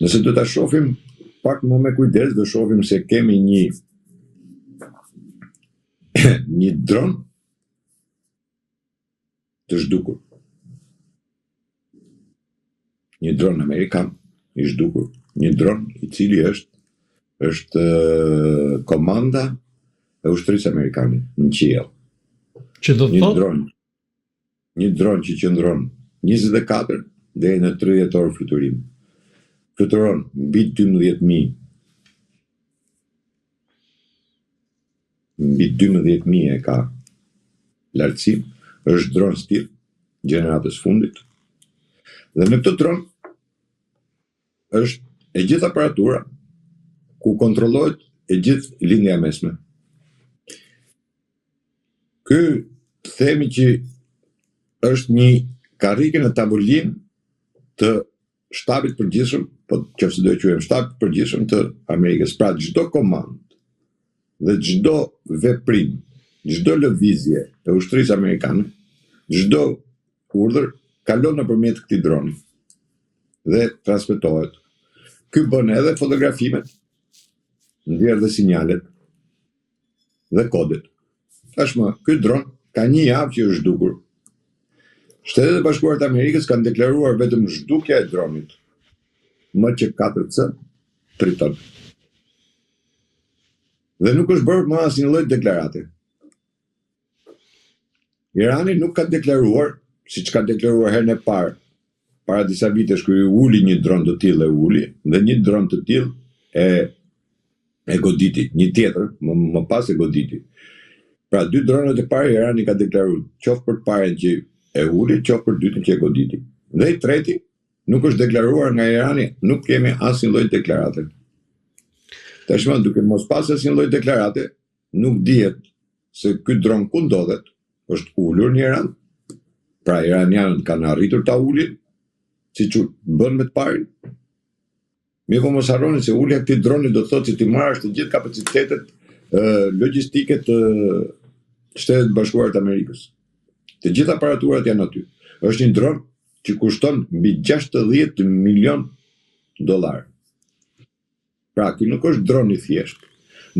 Nëse do ta shohim pak më me kujdes, do shohim se kemi një dron të zhdukur. Një dron amerikan i zhdukur. Një dron i cili është komanda e ushtrisë amerikane në qiell. Që do të thotë një dron që qëndron 24 deri në 30 orë fluturim. Fluturon mbi 12.000 e ka lartësim, është dron stil gjeneratës fundit. Dhe në këtë dron është e gjithë aparatura ku kontrollohet e gjithë lindja mesme. Ky themi që është një karrike në tavolinë të shtabit përgjithshëm, po nëse do e quajmë shtabit përgjithshëm të Amerikës. Pra çdo komandë dhe çdo veprim, çdo lëvizje e ushtrisë amerikane, çdo urdhër kalon nëpërmjet këtij droni dhe transmetohet. Ky bën edhe fotografimet, ndjer dhe sinjalet dhe kodet. Tashmë, ky dron ka një javë që është zhdukur. Shtetet e Bashkuara të Amerikës kanë deklaruar vetëm zhdukja e dronit, MQ-4C Triton. Dhe nuk është bërë më asnjë lloj deklarate. Irani nuk ka deklaruar, siç ka deklaruar herën e parë, para disa vitesh kur uli një dron të tillë dhe një dron të tillë e goditi, një tjetër më pas e goditi. Pra dy dronet e parë Irani ka deklaruar, qoftë për të parën që e uli, qoftë për dytën që e goditi. Dhe i treti nuk është deklaruar nga Irani, nuk kemi asnjë lloj deklarate. Tashmë duke mos pas asnjë lloj deklarate, nuk dihet se ky dron ku ndodhet, është ulur në Iran. Pra iranianët kanë arritur ta ulin, siç bën me të parën. Mirë, po mos harroni se ulja e këtij droni do të thotë se ti marrësh të gjithë kapacitetet logjistike të Shtetet Bashkuara të Amerikës. Të gjitha aparaturat janë aty. Është një dron që kushton mbi $60 milion. Pra, ky nuk është dron i thjeshtë,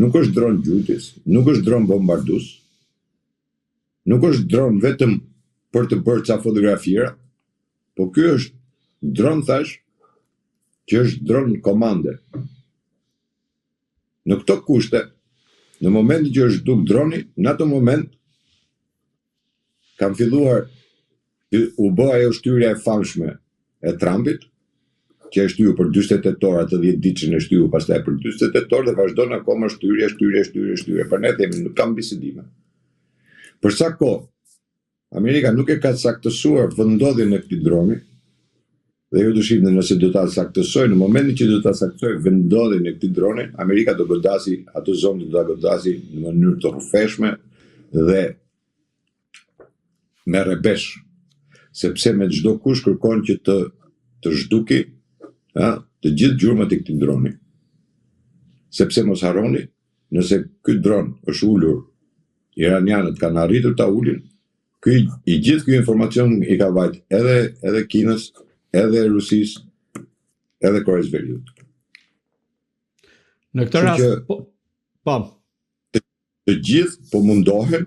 nuk është dron gjujtës, nuk është dron bombardues, nuk është dron vetëm për të bërë ca fotografira, po ky është dron, thash, që është dron komande. Në këto kushte, në momentin që është zhduk droni, në atë moment kam filluar u bë ajo shtyrja e famshme e Trumpit, që e shtyu për 48 orë, atë 10 ditë që në shtyu, pastaj për 48 orë dhe vazhdon akoma shtyrje. Për ne themi, nuk kam bisedime. Për sa kohë Amerika nuk e ka saktësuar vendodhjen e këtij droni, dhe ju dyshim nëse do ta saktësoj, në momentin që do ta saktësoj vendodhjen e këtij droni, Amerika do godasi atë zonë, do ta godasi në mënyrë të rrëfeshme dhe me rrebesh, sepse me çdo kush kërkon që të zhduki të gjithë gjurmët e këtij droni. Sepse mos harroni, nëse ky dron është ulur, iranianët kanë arritur ta ulin, i gjithë ky informacion i ka vajt edhe Kinës, edhe Rusisë, edhe Koreas Veriut. Në këtë rast, po. Të gjithë po mundohen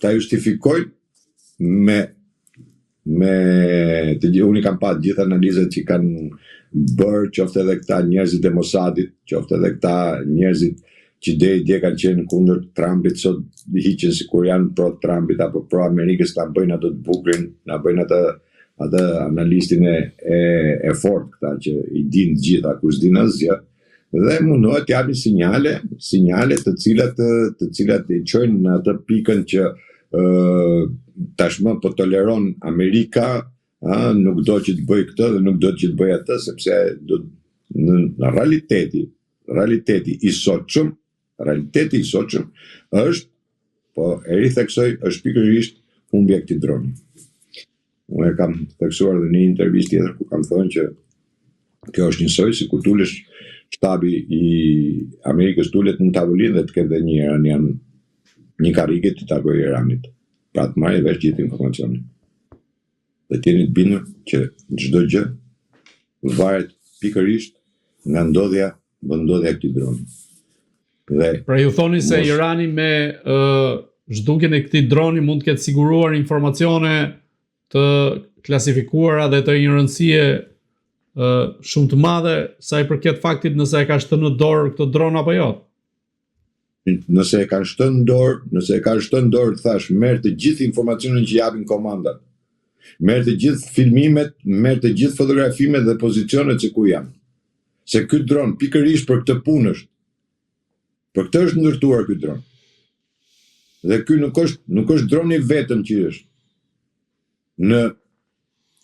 ta justifikojnë unë kam pa gjithë analizat që kanë bërë, qoftë edhe këta njerëzit e Mossadit, qoftë edhe këta njerëzit që dje kanë qenë kundër Trumpit, sot hiqen sikur janë pro Trumpit apo pro Amerikës, ta bëjnë ato të bukurin, na bëjnë atë analistin e fort, këta që i dinë të gjitha, kur s'din asgjë, dhe mundohet të japin sinjale të cilat i çojnë në atë pikën që tashmë po toleron Amerika, nuk do që të bëj këtë dhe nuk do që të bëj atë, sepse në realiteti i sotshëm është, po e ritheksoj, është pikërisht humbja e këtij droni. Unë e kam theksuar dhe në një intervistë tjetër ku kam thënë që kjo është njësoj si kur tulesh shtabi i Amerikës tulet në tavolinë dhe të ketë një iranian, një karrike të takoj Iranit, pra të marrë vesh gjithë informacionin. Dhe t'jeni të bindur që çdo gjë varet pikërisht nga ndodhja e këtij droni. Dhe pra ju thoni se Irani me zhdukjen e këtij droni mund të ketë siguruar informacione të klasifikuara dhe të një rëndësie shumë të madhe sa i përket faktit nëse e ka shënë në dorë këtë dron apo jo. Nëse e kanë shënë në dorë, thash, merr të gjithë informacionin që japin komandat. Merr të gjithë filmimet, merr të gjithë fotografimet dhe pozicionet se ku janë. Se ky dron pikërisht për këtë punë është. Për këtë është ndërtuar ky dron. Dhe ky nuk është droni vetëm që është.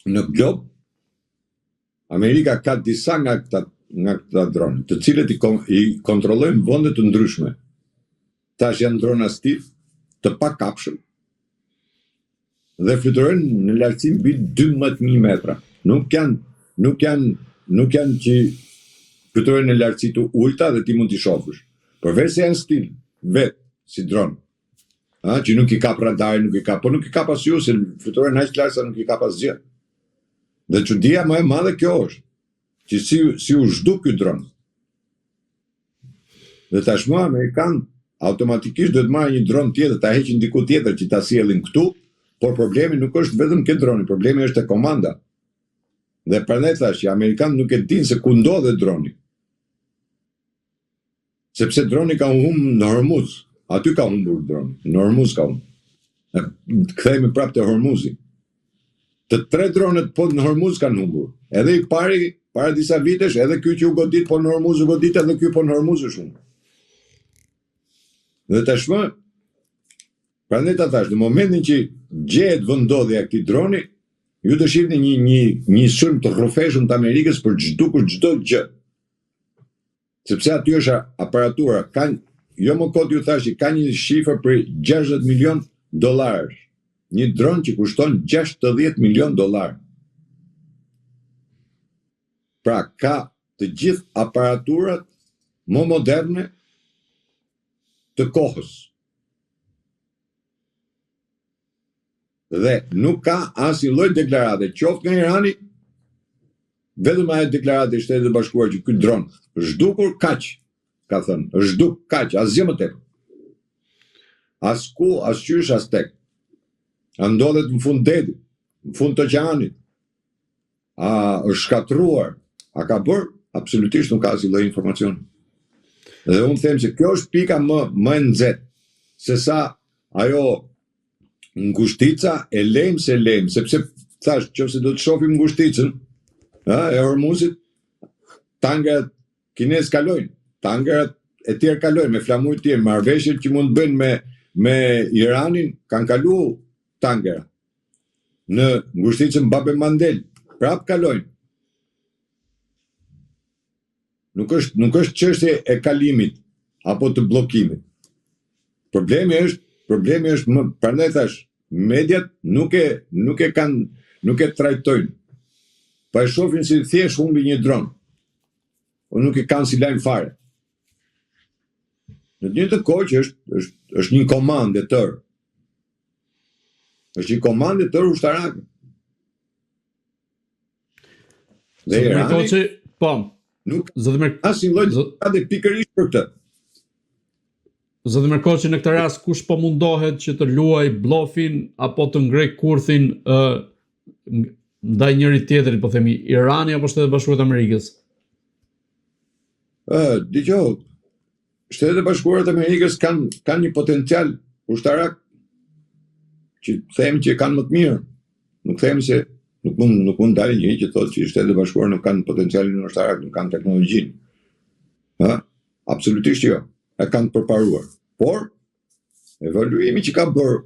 Në glob, Amerika ka disa nga këta drone, të cilët i kontrollojnë vende të ndryshme. Tash janë drona stiv, të pakapshëm, dhe fluturojnë në lartësi mbi 12.000 metra. Nuk janë që fluturojnë në lartësi të ulta dhe ti mund t'i shohësh. Përveç se janë stiv, vetë si dron. Që nuk i kap radari, nuk i kap as ju, se fluturojnë aq lart sa nuk i kap asgjë. Dhe çudia më e madhe kjo është, që si u zhduk ky dron. Dhe tashmë amerikanë automatikisht duhet marrë një dron tjetër, ta heqin diku tjetër që ta sjellin këtu, por problemi nuk është vetëm ke droni, problemi është te komanda. Dhe prandaj thash që amerikanë nuk e dinë se ku ndodhet droni. Sepse droni ka humbur në Hormuz, aty ka humbur droni, në Hormuz ka humbur. Kthehemi prapë te Hormuzi. Të 3 dronet po në Hormuz kanë humbur. Edhe i pari, para disa vitesh, edhe ky që u godit po në Hormuz u godit, edhe ky po në Hormuz është humbur. Dhe tashmë, prandaj ta thash, në momentin që gjehet vendodhja e këtij droni, ju do shihni një sulm të rrufeshëm të Amerikës për zhdukur çdo gjë. Sepse aty është aparatura, jo më kot ju thash, ka një shifër për 60 milion dollarë. Një dron që kushton 60 milion dollarë. Pra ka të gjithë aparaturat më moderne të kohës. Dhe nuk ka asnjë lloj deklarate, qoftë nga Irani, vetëm ajo deklaratë e Shtetit të Bashkuar që ky dron është zhdukur kaq, ka thënë, është zhduk kaq, asgjë më tepër. As ku, as qysh, as tek. A ndodhet në fund detit, në fund të oqeanit, a është shkatruar, a ka bërë, absolutisht nuk ka asnjë lloj informacioni. Dhe unë them se kjo është pika më e nxehtë, se sa ajo ngushtica e lejmë, sepse thash, nëse do të shohim ngushticën e Hormuzit, tangerat kinez kalojnë, tangerat e tjerë kalojnë me flamur të tjerë, marrëveshjet që mund të bëjnë me Iranin kanë kaluar tangera. Në ngushticën Bab el Mandel, prap kalojnë. Nuk është çështje e kalimit apo të bllokimit. Problemi është prandaj thash, mediat nuk e trajtojnë. Pa e shohin si thjesht humbi një dron. O nuk e kanë si lajm fare. Në të njëjtën kohë që është një komandë e tërë. Është një komandë e tërë ushtarake. Dhe Irani nuk asnjë lloj deklarate pikërisht për këtë. Zoti Merkoçi, në këtë rast kush po mundohet që të luaj blofin apo të ngrej kurthin ndaj njëri tjetrit, po themi Irani apo Shtetet Bashkuara të Amerikës? Dgjoj, Shtetet e Bashkuara të Amerikës kanë një potencial ushtarak që themi që kanë më të mirë. Nuk themi se nuk mund dalë njëri që thotë që Shtetet e Bashkuara nuk kanë potencialin ushtarak, nuk kanë teknologjinë. Absolutisht jo. E kanë përparuar. Por evaluimi që ka bërë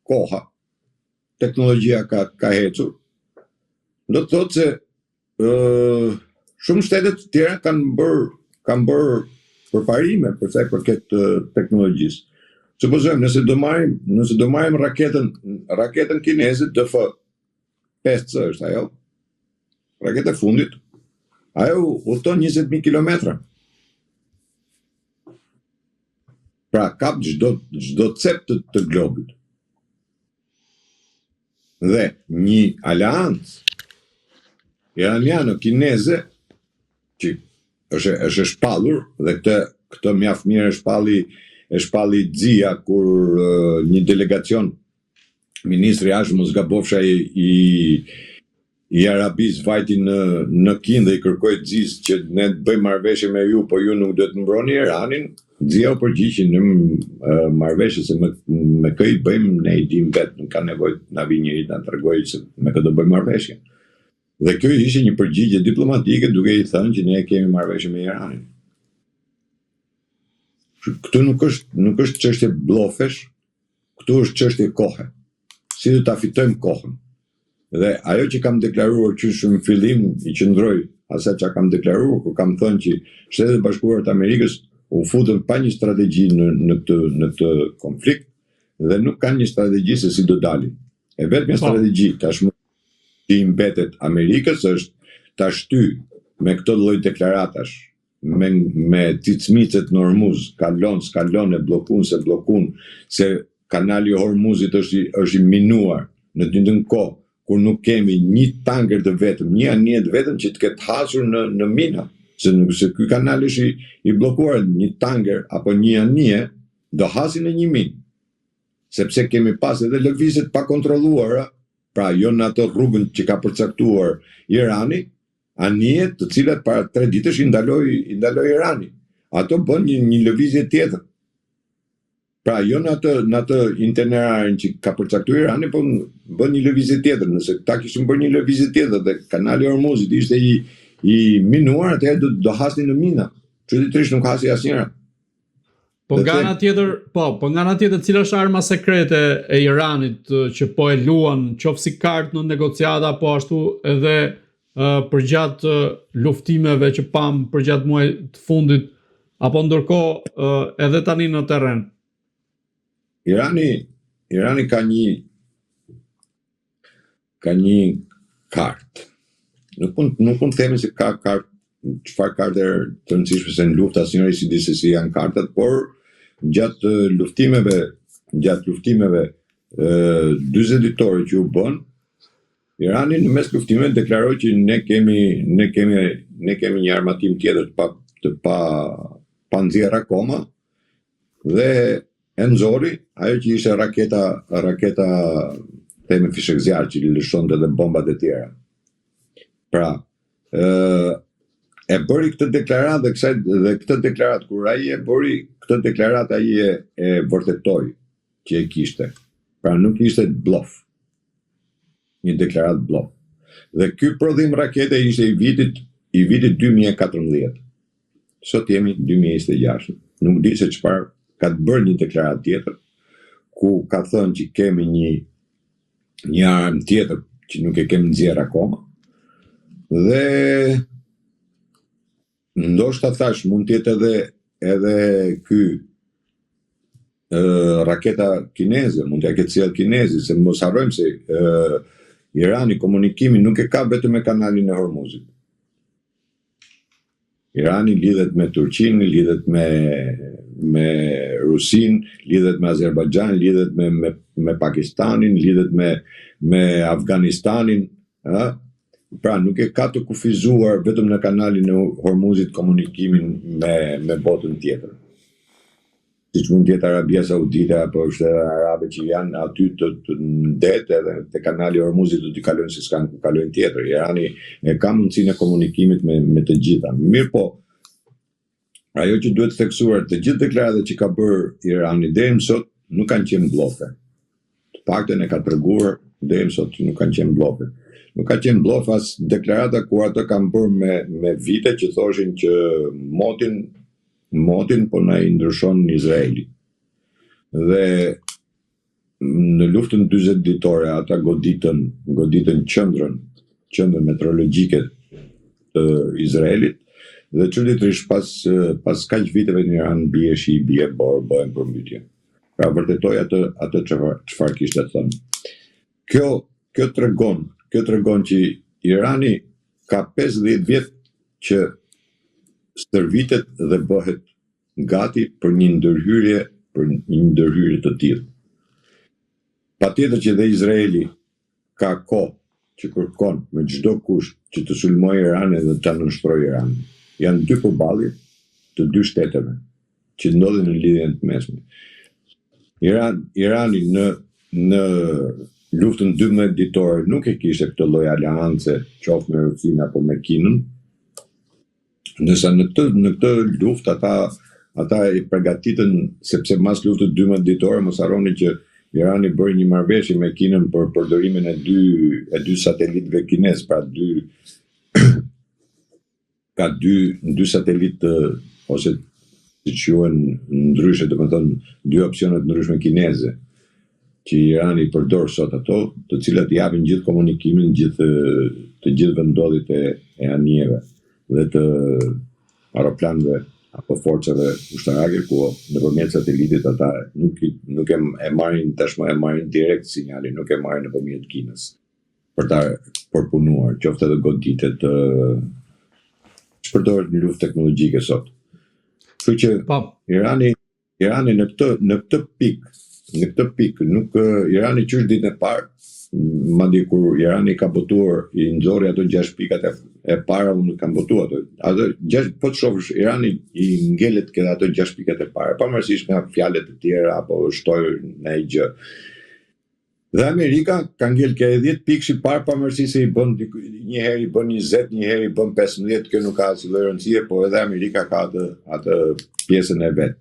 koha, teknologjia ka hecur, do të thotë se shumë shtete të tjera kanë bërë përparime për sa i përket teknologjisë. Supozojmë, nëse do marrim raketën kineze DF-5C është ajo, raketa e fundit, ajo udhton 20.000 kilometra. Pra kap çdo cep të globit. Dhe një aleancë iraniano-kineze që është shpallur dhe këtë mjaft mirë e shpalli Xia kur një delegacion ministri Ash mos gabofsha i Arabisë vajti në Kinë dhe i kërkoi Xis që ne të bëjmë marrëveshje me ju, po ju nuk do të mbroni Iranin. Xia u përgjigji në marrëveshje se me kë i bëjmë ne i dim vetë, nuk ka nevojë na vi njëri ta tregojë se me kë do bëjmë marrëveshje. Dhe kjo ishte një përgjigje diplomatike duke i thënë që ne kemi marrëveshje me Iranin. Këtu nuk është çështje blofesh, këtu është çështje kohe. Si do ta fitojmë kohën. Dhe ajo që kam deklaruar që në fillim i qëndroj asaj që kam deklaruar, kur kam thënë që Shtetet e Bashkuara të Amerikës u futën pa një strategji në këtë konflikt dhe nuk kanë një strategji se si do dalin. E vetmja strategji tashmë që i mbetet Amerikës është ta shtyj me këtë lloj deklaratash, me cicmicet në Hormuz, s'kalon e bllokun se kanali i Hormuzit është i minuar në të njëjtën kohë kur nuk kemi një tanker të vetëm, një anije të vetëm që të ketë hasur në mina, se ky kanal është i bllokuar, një tanker apo një anije do hasin në një minë, sepse kemi pas edhe lëvizjet pa kontrolluara, pra jo në atë rrugën që ka përcaktuar Irani, anijet të cilat para 3 ditësh i ndaloi Irani. Ato bën një lëvizje tjetër. Pra jo në atë itineraren që ka përcaktuar Irani, po bën një lëvizje tjetër. Nëse ta kishin bërë një lëvizje tjetër dhe kanali Hormuzit ishte i minuar, atëherë do hasnin në mina. Çuditërisht nuk hasi asnjëra. Po nga ana tjetër, cila është arma sekrete e Iranit që po e luan qoftë si kartë në negociata, po ashtu edhe përgjatë luftimeve që pam përgjatë muajit të fundit, apo ndërkohë edhe tani në terren? Irani ka një kartë. Nuk mund të themi se ka kartë, çfarë kartë të rëndësishme se në luftë asnjëri si di se si janë kartat, por gjatë luftimeve 40 ditore që u bën, Irani në mes luftimeve deklaroi që ne kemi një armatim tjetër të pa nxjerrë akoma dhe e nxori ajo që ishte raketa themi fishek zjarr që lëshonte edhe bombat e tjera. Pra, e bëri këtë deklaratë dhe këtë deklaratë kur ai e bëri këtë deklaratë ai e vërtetoi që e kishte. Pra nuk ishte bluff. Një deklaratë bluff. Dhe ky prodhim rakete ishte i vitit 2014. Sot jemi 2026. Nuk di se çfarë ka të bërë një deklaratë tjetër ku ka thënë që kemi një armë tjetër që nuk e kemi nxjerrë akoma. Dhe ndoshta thash mund të jetë edhe ky raketa kineze, mund t'ja ketë sjellë kinezi, se mos harrojmë se Irani komunikimin nuk e ka vetëm me kanalin e Hormuzit. Irani lidhet me Turqinë, lidhet me Rusin, lidhet me Azerbajxhan, lidhet me Pakistanin, lidhet me Afganistanin, pra nuk e ka të kufizuar vetëm në kanalin e Hormuzit komunikimin me botën tjetër. Siç mund të jetë Arabia Saudite apo Shtetet Arabe që janë aty të ndet edhe te kanali i Hormuzit do t'i kalojnë se s'kan ku kalojnë tjetër. Irani e ka mundësinë e komunikimit me të gjitha. Mirë po, ajo që duhet theksuar, të gjithë deklaratat që ka bërë Irani deri më sot nuk kanë qenë bllofe. Të paktën e ka treguar deri më sot që nuk kanë qenë bllofe. Nuk ka qenë bllop as deklarata ku ato kanë bërë me vite që thoshin që motin po na i ndryshon Izraeli. Dhe në luftën 40 ditore ata goditën qendrën meteorologjike të Izraelit dhe çuditërisht pas kaq viteve në Iran bie shi, bie borë, bëhen përmbytje. Pra vërtetoi atë çfarë kishte thënë. Kjo tregon që Irani ka 50 vjet që stërvitet dhe bëhet gati për një ndërhyrje të tillë. Patjetër që dhe Izraeli ka kohë që kërkon me çdo kusht që të sulmojë Iranin dhe ta nënshtrojë Iranin. janë dy përballje të dy shteteve që ndodhin në lidhjen të mesme. Irani në luftën 12 ditore nuk e kishte këtë lloj aleance, qoftë me Rusinë apo me Kinën. Ndërsa në këtë luftë ata i përgatitën, sepse mas luftës 12 ditore mos harroni që Irani bëri një marrëveshje me Kinën për përdorimin e dy satelitëve kinez, pra ka dy satelitë ose siç quhen ndryshe, domethënë dy opsione të ndryshme kineze, që Irani përdor sot ato, të cilat japin gjithë komunikimin, të gjithë vendodhjet e anijeve dhe të aeroplanëve apo forcave ushtarake, ku nëpërmjet satelitit ata nuk e marrin tashmë, e marrin direkt sinjalin, nuk e marrin nëpërmjet Kinës për ta përpunuar, qoftë edhe goditet shpërdoret në luftë teknologjike sot. Kështu që Irani në këtë pikë nuk Irani qysh ditën e parë, madje kur Irani ka botuar, i nxorri ato 6 pikat e para, unë kam botuar ato 6, po të shohësh Irani i ngelet këtë ato 6 pikat e para, pavarësisht nga fjalët e tjera apo shtojë në një gjë. Dhe Amerika ka ngel këto 10 pikë si parë, pavarësisht se i bën një herë i bën 20, një herë i bën 15, kjo nuk ka asnjë rëndësi, por edhe Amerika ka atë pjesën e vet.